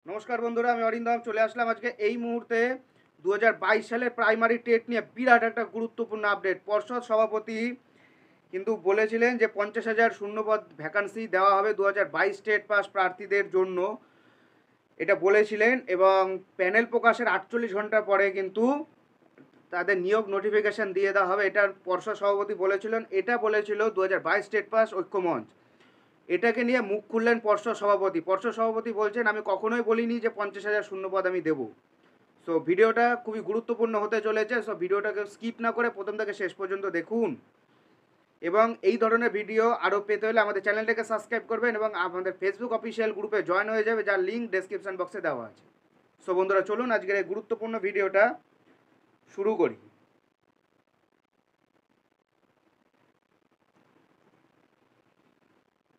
নমস্কার বন্ধুরা, আমি অরিন্দম চলে আসলাম আজকে এই মুহূর্তে 2022 সালের প্রাইমারি টেট নিয়ে বিরাট একটা গুরুত্বপূর্ণ আপডেট। পর্ষদ সভাপতি কিন্তু বলেছিলেন যে 50,000 শূন্যপদ ভ্যাকান্সি দেওয়া হবে 2022 টেট পাস প্রার্থীদের জন্য, এটা বলেছিলেন। এবং প্যানেল প্রকাশের 48 ঘন্টা পরে কিন্তু তাদের নিয়োগ নোটিফিকেশন দিয়ে দেওয়া হবে, এটা পর্ষদ সভাপতি বলেছিলেন। এটা বলেছিল 2022 স্টেট পাস ঐক্যমঞ্চ। এটাকে নিয়ে মুখ খুললেন পর্ষদ সভাপতি। পর্ষদ সভাপতি বলছেন, আমি কখনোই বলিনি যে 50,000 শূন্যপদ আমি দেবো। সো ভিডিওটা খুবই গুরুত্বপূর্ণ হতে চলেছে। সো ভিডিওটাকে স্কিপ না করে প্রথম থেকে শেষ পর্যন্ত দেখুন। এবং এই ধরনের ভিডিও আরও পেতে হলে আমাদের চ্যানেলটাকে সাবস্ক্রাইব করবেন এবং আমাদের ফেসবুক অফিসিয়াল গ্রুপে জয়েন হয়ে যাবে, যার লিঙ্ক ডেসক্রিপশন বক্সে দেওয়া আছে। সো বন্ধুরা, চলুন আজকের এই গুরুত্বপূর্ণ ভিডিওটা শুরু করি।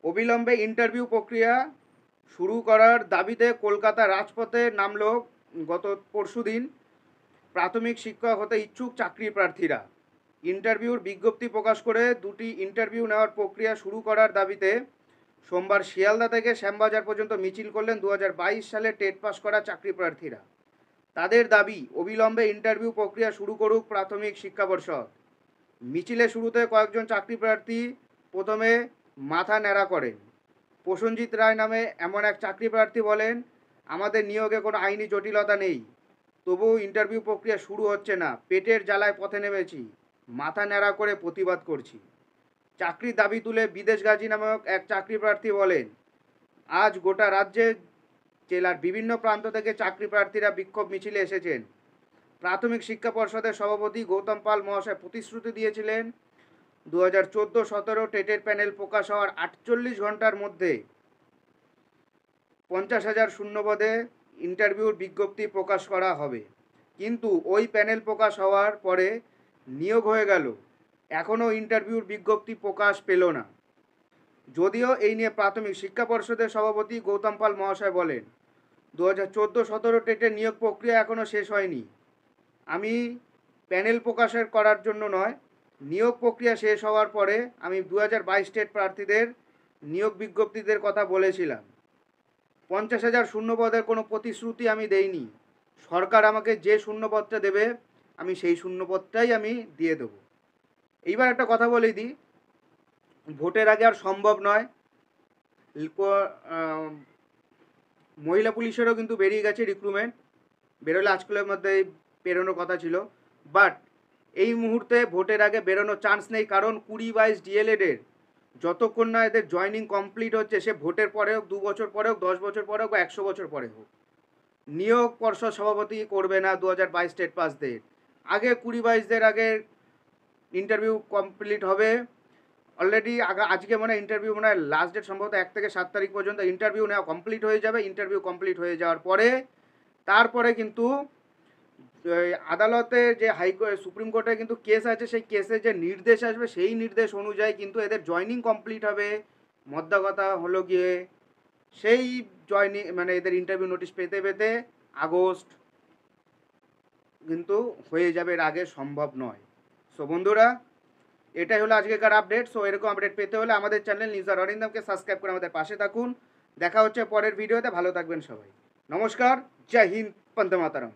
অবিলম্বে ইন্টারভিউ প্রক্রিয়া শুরু করার দাবিতে কলকাতা রাজপথে নামল গত পরশুদিন প্রাথমিক শিক্ষক হতে ইচ্ছুক চাকরি প্রার্থীরা। ইন্টারভিউর বিজ্ঞপ্তি প্রকাশ করে দুটি ইন্টারভিউ নেওয়ার প্রক্রিয়া শুরু করার দাবিতে সোমবার শিয়ালদা থেকে শ্যামবাজার পর্যন্ত মিছিল করলেন 2022 সালে টেট পাস করা চাকরি প্রার্থীরা। তাদের দাবি, অবিলম্বে ইন্টারভিউ প্রক্রিয়া শুরু করুক প্রাথমিক শিক্ষা পর্ষদ। মিছিলে শুরুতে কয়েকজন চাকরি প্রার্থী প্রথমে মাথা ন্যাড়া করেন। প্রসেনজিৎ রায় নামে এমন এক চাকরি প্রার্থী বলেন, আমাদের নিয়োগে কোনো আইনি জটিলতা নেই, তবুও ইন্টারভিউ প্রক্রিয়া শুরু হচ্ছে না। পেটের জ্বালায় পথে নেমেছি, মাথা ন্যাড়া করে প্রতিবাদ করছি। চাকরির দাবি তুলে বিদেশগাজী নামক এক চাকরি প্রার্থী বলেন, আজ গোটা রাজ্যে জেলার বিভিন্ন প্রান্ত থেকে চাকরি প্রার্থীরা বিক্ষোভ মিছিলে এসেছেন। প্রাথমিক শিক্ষা পর্ষদের সভাপতি গৌতম পাল মহাশয় প্রতিশ্রুতি দিয়েছিলেন 2014-17 টেটের প্যানেল প্রকাশ হওয়ার 48 ঘন্টার মধ্যে 50,000 শূন্যপদে ইন্টারভিউর বিজ্ঞপ্তি প্রকাশ করা হবে। কিন্তু ওই প্যানেল প্রকাশ হওয়ার পরে নিয়োগ হয়ে গেল, এখনও ইন্টারভিউর বিজ্ঞপ্তি প্রকাশ পেল না। যদিও এই নিয়ে প্রাথমিক শিক্ষা পর্ষদের সভাপতি গৌতম পাল মহাশয় বলেন, 2014-17 টেটের নিয়োগ প্রক্রিয়া এখনও শেষ হয়নি। আমি প্যানেল প্রকাশের করার জন্য নয়, নিয়োগ প্রক্রিয়া শেষ হওয়ার পরে আমি 2022 টেট প্রার্থীদের নিয়োগ বিজ্ঞপ্তিদের কথা বলেছিলাম। 50,000 শূন্যপদের কোনো প্রতিশ্রুতি আমি দেইনি। সরকার আমাকে যে শূন্যপদটা দেবে আমি সেই শূন্যপদটাই আমি দিয়ে দেবো। এইবার একটা কথা বলে দিই, ভোটের আগে আর সম্ভব নয়। মহিলা পুলিশেরও কিন্তু বেরিয়ে গেছে রিক্রুটমেন্ট, বেরোলে আজকালের মধ্যে বেরোনোর কথা ছিল। বাট এই মুহূর্তে ভোটের আগে বেরোনোর চান্স নেই, কারণ 2022 ডিএলএডের যতক্ষণ না এদের জয়নিং কমপ্লিট হচ্ছে, সে ভোটের পরে হোক, 2 বছর পরে হোক, 10 বছর পরে হোক বা 100 বছর পরে হোক, নিয়োগ পর্ষদ সভাপতি করবে না 2022 স্টেট পাসদের আগে। 2022-দের আগে ইন্টারভিউ কমপ্লিট হবে। অলরেডি আজকে মনে হয় ইন্টারভিউ, মনে হয় লাস্ট ডেট সম্ভবত 1 থেকে 7 তারিখ পর্যন্ত ইন্টারভিউ নেওয়া কমপ্লিট হয়ে যাবে। ইন্টারভিউ কমপ্লিট হয়ে যাওয়ার পরে তারপরে কিন্তু আদালতে যে সুপ্রিম কোর্টে কিন্তু কেস আছে, সেই কেসে যে নির্দেশ আসবে সেই নির্দেশ অনুযায়ী কিন্তু এদের জয়নিং কমপ্লিট হবে। মধ্যা কথা হলো গিয়ে সেই জয়নিং মানে এদের ইন্টারভিউ নোটিশ পেতে পেতে আগস্ট কিন্তু হয়ে যাবে, এর আগে সম্ভব নয়। সো বন্ধুরা, এটাই হলো আজকেকার আপডেট। সো এরকম আপডেট পেতে হলে আমাদের চ্যানেল নিউজার অরিন্দমকে সাবস্ক্রাইব করে আমাদের পাশে থাকুন। দেখা হচ্ছে পরের ভিডিওতে। ভালো থাকবেন সবাই। নমস্কার, জয় হিন্দ, বন্দে মাতরম।